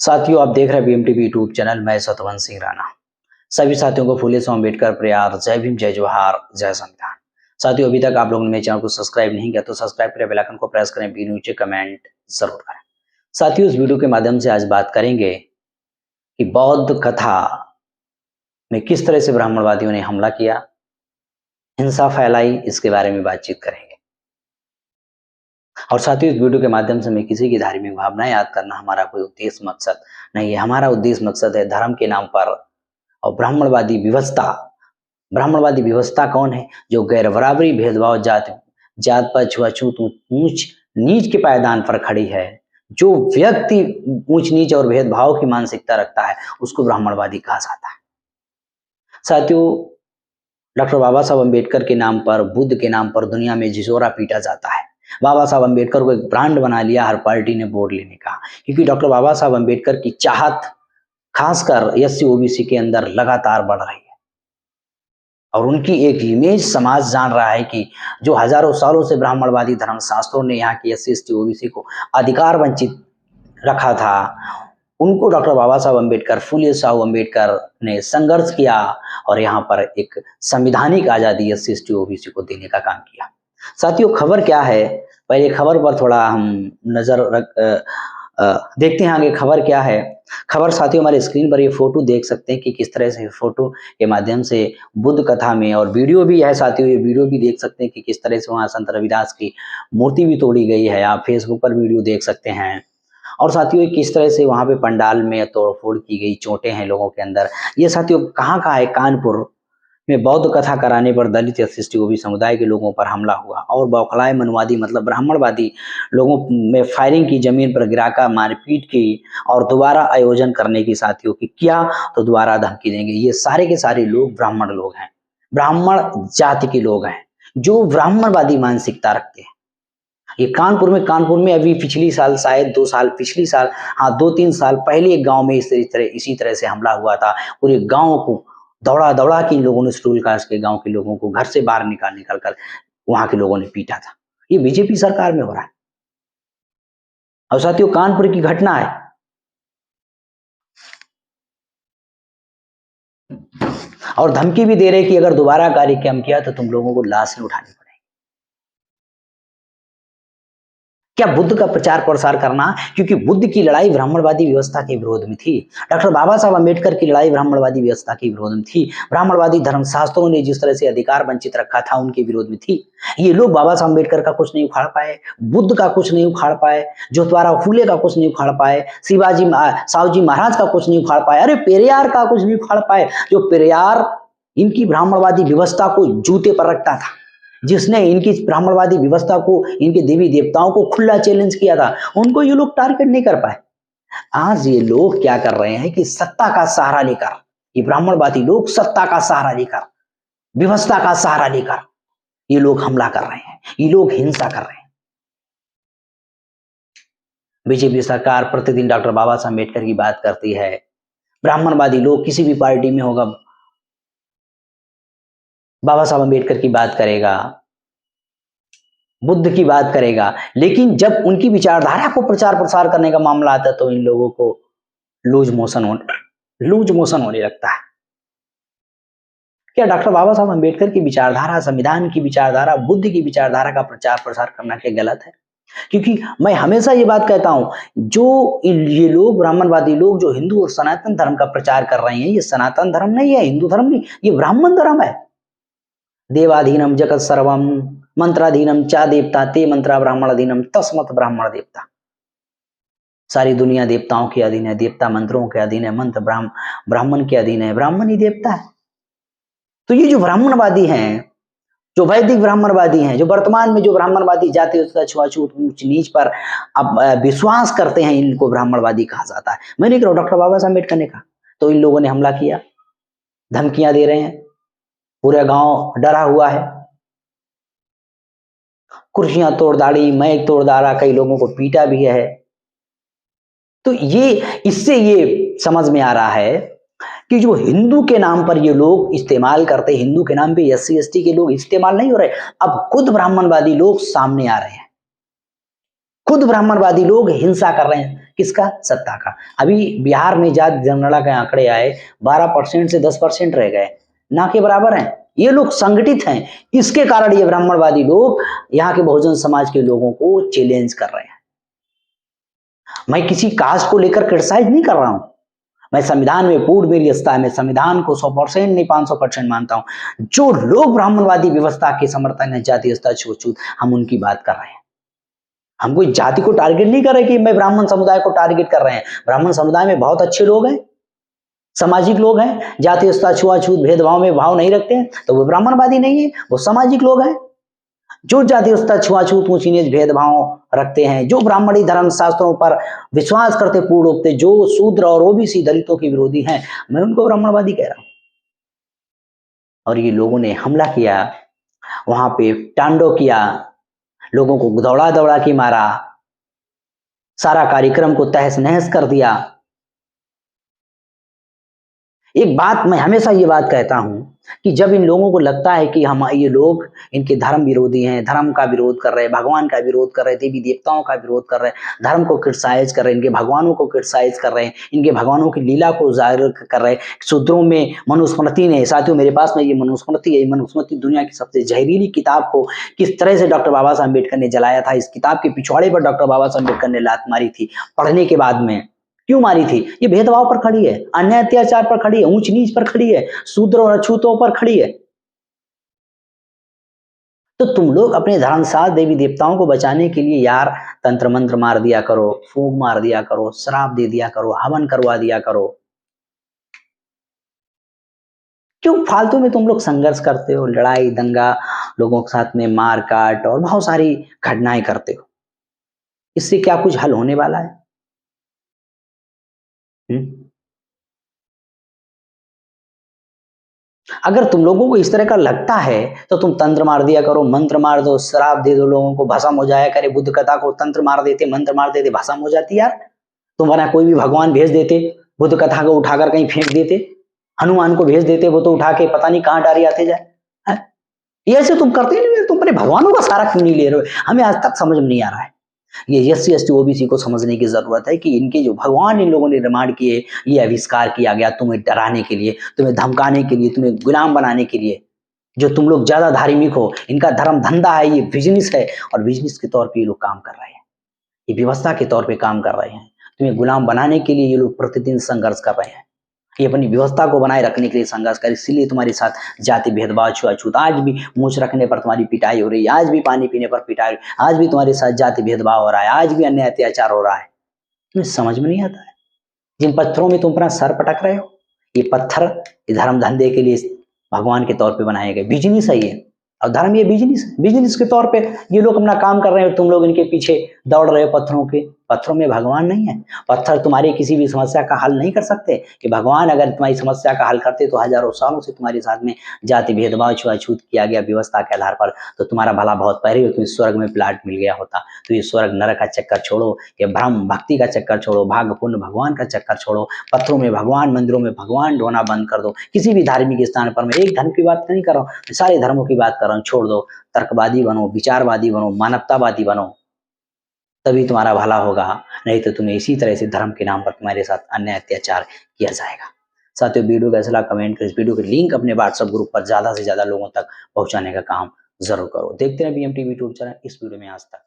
साथियों, आप देख रहे हैं बीएमटीवी यूट्यूब चैनल। मैं सतवंत सिंह राणा। सभी साथियों को फूले से अम्बेडकर प्यार, जय भीम, जय जोहार, जय संविधान। साथियों, अभी तक आप लोगों ने मेरे चैनल को सब्सक्राइब नहीं किया तो सब्सक्राइब करें, बेल आइकन को प्रेस करें, वीडियो नीचे कमेंट जरूर करें। साथियों, इस वीडियो के माध्यम से आज बात करेंगे कि बौद्ध कथा में किस तरह से ब्राह्मणवादियों ने हमला किया, हिंसा फैलाई, इसके बारे में बातचीत करेंगे। और साथियों, इस वीडियो के माध्यम से मैं किसी की धार्मिक भावना याद करना हमारा कोई उद्देश्य मकसद नहीं है। हमारा उद्देश्य मकसद है धर्म के नाम पर और ब्राह्मणवादी व्यवस्था कौन है? जो गैर बराबरी, भेदभाव, जात पर छुआछूत, ऊंच नीच के पायदान पर खड़ी है। जो व्यक्ति ऊंच नीच और भेदभाव की मानसिकता रखता है उसको ब्राह्मणवादी कहा जाता है। साथियों, डॉक्टर बाबा साहब अम्बेडकर के नाम पर, बुद्ध के नाम पर दुनिया में झिझोरा पीटा जाता है। बाबा साहब अम्बेडकर को एक ब्रांड बना लिया हर पार्टी ने वोट लेने का, क्योंकि डॉक्टर बाबा साहब अम्बेडकर की चाहत खासकर एससी ओबीसी के अंदर लगातार बढ़ रही है और उनकी एक इमेज समाज जान रहा है कि जो हजारों सालों से ब्राह्मणवादी धर्मशास्त्रों ने यहाँ की एससी एसटी ओबीसी को अधिकार वंचित रखा था, उनको डॉक्टर बाबा साहब अम्बेडकर, फूले साहब अम्बेडकर ने संघर्ष किया और यहाँ पर एक संविधानिक आजादी एससी एसटी ओबीसी को देने का काम किया। साथियों, खबर क्या है? पहले खबर पर थोड़ा हम नजर देखते हैं आगे खबर क्या है। खबर साथियों, हमारे स्क्रीन पर ये फोटो देख सकते हैं कि किस तरह से फोटो के माध्यम से बुद्ध कथा में, और वीडियो भी है साथियों, ये वीडियो भी देख सकते हैं कि किस तरह से वहाँ संत रविदास की मूर्ति भी तोड़ी गई है। आप फेसबुक पर वीडियो देख सकते हैं। और साथियों, किस तरह से वहाँ पे पंडाल में तोड़फोड़ की गई, चोटें हैं लोगों के अंदर। ये साथियों कहाँ का है? कानपुर में बौद्ध कथा कराने पर दलित एससी ओबीसी समुदाय के लोगों पर हमला हुआ और बौखलाए मनवादी मतलब ब्राह्मणवादी लोगों में फायरिंग की, जमीन पर गिराकर मारपीट की और दोबारा आयोजन करने की साथियों की किया तो दोबारा धमकी देंगे। ये सारे के सारे लोग ब्राह्मण लोग हैं, ब्राह्मण जाति के लोग हैं जो ब्राह्मणवादी मानसिकता रखते हैं। ये कानपुर में अभी पिछली साल, शायद 2 साल पिछली साल, हाँ 2-3 साल पहले एक गांव में इसी तरह से हमला हुआ था। पूरे गांव को दौड़ा के इन लोगों ने स्टूल कास्ट के गांव के लोगों को घर से बाहर निकाल कर वहां के लोगों ने पीटा था। ये बीजेपी सरकार में हो रहा है। और साथियों, कानपुर की घटना है। और धमकी भी दे रहे कि अगर दोबारा कार्यक्रम किया तो तुम लोगों को लाशें उठानी पड़ेगी। क्या बुद्ध का प्रचार प्रसार करना? क्योंकि बुद्ध की लड़ाई ब्राह्मणवादी व्यवस्था के विरोध में थी। डॉक्टर बाबा साहब अम्बेडकर की लड़ाई ब्राह्मणवादी व्यवस्था के विरोध में थी। ब्राह्मणवादी धर्मशास्त्रों ने जिस तरह से अधिकार वंचित रखा था उनके विरोध में थी। ये लोग बाबा साहब अम्बेडकर का कुछ नहीं उखाड़ पाए, बुद्ध का कुछ नहीं उखाड़ पाए, ज्योतिबा फूले का कुछ नहीं उखाड़ पाए, साहूजी महाराज का कुछ नहीं उखाड़ पाए, अरे पेरियार का कुछ नहीं उखाड़ पाए। जो पेरियार इनकी ब्राह्मणवादी व्यवस्था को जूते पर रखता था, जिसने इनकी ब्राह्मणवादी व्यवस्था को, इनके देवी देवताओं को खुला चैलेंज किया था, उनको ये लोग टारगेट नहीं कर पाए। आज ये लोग क्या कर रहे हैं कि सत्ता का सहारा लेकर, ये ब्राह्मणवादी लोग सत्ता का सहारा लेकर, व्यवस्था का सहारा लेकर ये लोग हमला कर रहे हैं, ये लोग हिंसा कर रहे हैं। बीजेपी सरकार प्रतिदिन डॉक्टर बाबा साहब अम्बेडकर की बात करती है। ब्राह्मणवादी लोग किसी भी पार्टी में होगा, बाबा साहब अम्बेडकर की बात करेगा, बुद्ध की बात करेगा, लेकिन जब उनकी विचारधारा को प्रचार प्रसार करने का मामला आता है तो इन लोगों को लूज मोशन होने लगता है। क्या डॉक्टर बाबा साहब अम्बेडकर की विचारधारा, संविधान की विचारधारा, बुद्ध की विचारधारा का प्रचार प्रसार करना क्या गलत है? क्योंकि मैं हमेशा ये बात कहता हूं, जो ये लोग ब्राह्मणवादी लोग जो हिंदू और सनातन धर्म का प्रचार कर रहे हैं, ये सनातन धर्म नहीं है, हिंदू धर्म नहीं, ये ब्राह्मण धर्म है। देवाधीनम जगत सर्वम मंत्राधीनम चा देवता ते मंत्रा ब्राह्मणाधीनम तस्मत ब्राह्मण देवता। सारी दुनिया देवताओं के अधीन है, देवता मंत्रों के अधीन है, मंत्र ब्राह्मण के अधीन है, ब्राह्मण ही देवता है। तो ये जो ब्राह्मणवादी हैं, जो वैदिक ब्राह्मणवादी हैं, जो वर्तमान में जो ब्राह्मणवादी जाति छुआछूत ऊंच नीच पर अब विश्वास करते हैं, इनको ब्राह्मणवादी कहा जाता है। मैंने कहा डॉक्टर बाबा साहब अम्बेडकर ने कहा, तो इन लोगों ने हमला किया, धमकियां दे रहे हैं, पूरा गांव डरा हुआ है, कुर्सियां तोड़ डाली, मैक तोड़ डाला, कई लोगों को पीटा भी है। तो इससे ये समझ में आ रहा है कि जो हिंदू के नाम पर ये लोग इस्तेमाल करते, हिंदू के नाम पे एससी एसटी के लोग इस्तेमाल नहीं हो रहे, अब खुद ब्राह्मणवादी लोग सामने आ रहे हैं, खुद ब्राह्मणवादी लोग हिंसा कर रहे हैं किसका? सत्ता का। अभी बिहार में जाति जनगणना के आंकड़े आए, 12% से 10% रह गए, ना के बराबर हैं। ये लोग संगठित हैं, इसके कारण ये ब्राह्मणवादी लोग यहाँ के बहुजन समाज के लोगों को चैलेंज कर रहे हैं। मैं किसी कास्ट को लेकर क्रिटिसाइज नहीं कर रहा हूं, मैं संविधान में पूर्ण मेरी आस्था है, मैं संविधान को 100% नहीं 500% मानता हूं। जो लोग ब्राह्मणवादी व्यवस्था के समर्थन है, जाति व्यवस्था छूत, हम उनकी बात कर रहे हैं। हम कोई जाति को टारगेट नहीं कर रहे कि मैं ब्राह्मण समुदाय को टारगेट कर रहे हैं। ब्राह्मण समुदाय में बहुत अच्छे लोग हैं, सामाजिक लोग हैं, जाति व्यवस्था छुआछूत भेदभाव में भाव नहीं रखते हैं, तो वो ब्राह्मणवादी नहीं है, वो सामाजिक लोग हैं। जो जाति व्यवस्था छुआछूत ऊंच नीच भेदभाव रखते हैं, जो ब्राह्मणी धर्म शास्त्रों पर विश्वास करते पूर्ण रूप से, जो शूद्र और ओबीसी दलितों के विरोधी हैं, मैं उनको ब्राह्मणवादी कह रहा हूं। और ये लोगों ने हमला किया, वहां पे तांडव किया, लोगों को दौड़ा दौड़ा के मारा, सारा कार्यक्रम को तहस नहस कर दिया। एक बात मैं हमेशा ये बात कहता हूं कि जब इन लोगों को लगता है कि हम ये लोग इनके धर्म विरोधी हैं, धर्म का विरोध कर रहे हैं, भगवान का विरोध कर रहे हैं, देवी देवताओं का विरोध कर रहे हैं, धर्म को क्रिटिसाइज कर रहे हैं, इनके भगवानों को क्रिटिसाइज कर रहे हैं, इनके भगवानों की लीला को जाहिर कर रहे हैं, शूद्रों में मनुस्मृति ने, साथियों मेरे पास में ये मनुस्मृति है, मनुस्मृति दुनिया की सबसे जहरीली किताब को किस तरह से डॉक्टर बाबा साहब अम्बेडकर ने जलाया था, इस किताब के पिछवाड़े पर डॉक्टर बाबा साहब अम्बेडकर ने लात मारी थी पढ़ने के बाद में। क्यों मारी थी? ये भेदभाव पर खड़ी है, अन्याय अत्याचार पर खड़ी है, ऊंच नीच पर खड़ी है, शूद्र और अछूतों पर खड़ी है। तो तुम लोग अपने धर्मशास्त्र देवी देवताओं को बचाने के लिए यार तंत्र मंत्र मार दिया करो, फूंक मार दिया करो, श्राप दे दिया करो, हवन करवा दिया करो। क्यों फालतू में तुम लोग संघर्ष करते हो, लड़ाई दंगा, लोगों के साथ में मार काट और बहुत सारी घटनाएं करते हो? इससे क्या कुछ हल होने वाला है? अगर तुम लोगों को इस तरह का लगता है तो तुम तंत्र मार दिया करो, मंत्र मार दो, श्राप दे दो, लोगों को भस्म हो जाया करे। बुद्ध कथा को तंत्र मार देते, मंत्र मार देते, भस्म हो जाती यार। तुम्हारा कोई भी भगवान भेज देते, बुद्ध कथा को उठाकर कहीं फेंक देते, हनुमान को भेज देते, वो तो उठा के पता नहीं कहाँ डारी आते जाए। हैं? ये ऐसे तुम करते ही नहीं, तुम अपने भगवानों का सहारा क्यों नहीं ले रहे हो? हमें आज तक समझ में नहीं आ रहा है। ये एससी एसटी ओबीसी को समझने की जरूरत है कि इनके जो भगवान इन लोगों ने निर्माण किए, ये आविष्कार किया गया तुम्हें डराने के लिए, तुम्हें धमकाने के लिए, तुम्हें गुलाम बनाने के लिए। जो तुम लोग ज्यादा धार्मिक हो, इनका धर्म धंधा है, ये बिजनेस है, और बिजनेस के तौर पे ये लोग काम कर रहे हैं, ये व्यवस्था के तौर पे काम कर रहे हैं। तुम्हें गुलाम बनाने के लिए ये लोग प्रतिदिन संघर्ष कर रहे हैं, ये अपनी व्यवस्था को बनाए रखने के लिए संघर्ष कर, इसीलिए तुम्हारे साथ जाति भेदभाव छुआछूत, आज भी मूंछ रखने पर तुम्हारी पिटाई हो रही है, आज भी पानी पीने पर पिटाई, आज भी तुम्हारे साथ जाति भेदभाव हो रहा है, आज भी अन्य अत्याचार हो रहा है। तुम्हें समझ में नहीं आता है? जिन पत्थरों में तुम अपना सर पटक रहे हो, ये पत्थर ये धर्म धंधे के लिए भगवान के तौर पे बनाए गए, बिजनेस है ये। और धर्म ये बिजनेस के तौर पे ये लोग अपना काम कर रहे हो, तुम लोग इनके पीछे दौड़ रहे हो पत्थरों के। पत्थरों में भगवान नहीं है, पत्थर तुम्हारी किसी भी समस्या का हल नहीं कर सकते। कि भगवान अगर तुम्हारी समस्या का हल करते तो हजारों सालों से तुम्हारे साथ में जाति भेदभाव छुआछूत किया गया व्यवस्था के आधार पर, तो तुम्हारा भला बहुत पहले तुम्हें स्वर्ग में प्लाट मिल गया होता। तो ये स्वर्ग नरक का चक्कर छोड़ो, ये ब्रह्म भक्ति का चक्कर छोड़ो, भाग्य पुण्य भगवान का चक्कर छोड़ो, पत्थरों में भगवान, मंदिरों में भगवान ढोना बंद कर दो। किसी भी धार्मिक स्थान पर, मैं एक धर्म की बात नहीं कर रहा हूँ, सारे धर्मों की बात कर रहा हूँ, छोड़ दो। तर्कवादी बनो, विचारवादी बनो, मानवतावादी बनो, तभी तुम्हारा भला होगा। नहीं तो तुम्हें इसी तरह से धर्म के नाम पर तुम्हारे साथ अन्य अत्याचार किया जाएगा। साथियों वीडियो कैसा लगा कमेंट करें, इस वीडियो के लिंक अपने व्हाट्सएप ग्रुप पर ज्यादा से ज्यादा लोगों तक पहुंचाने का काम जरूर करो। देखते रहे BM TV यूट्यूब चैनल। इस वीडियो में आज तक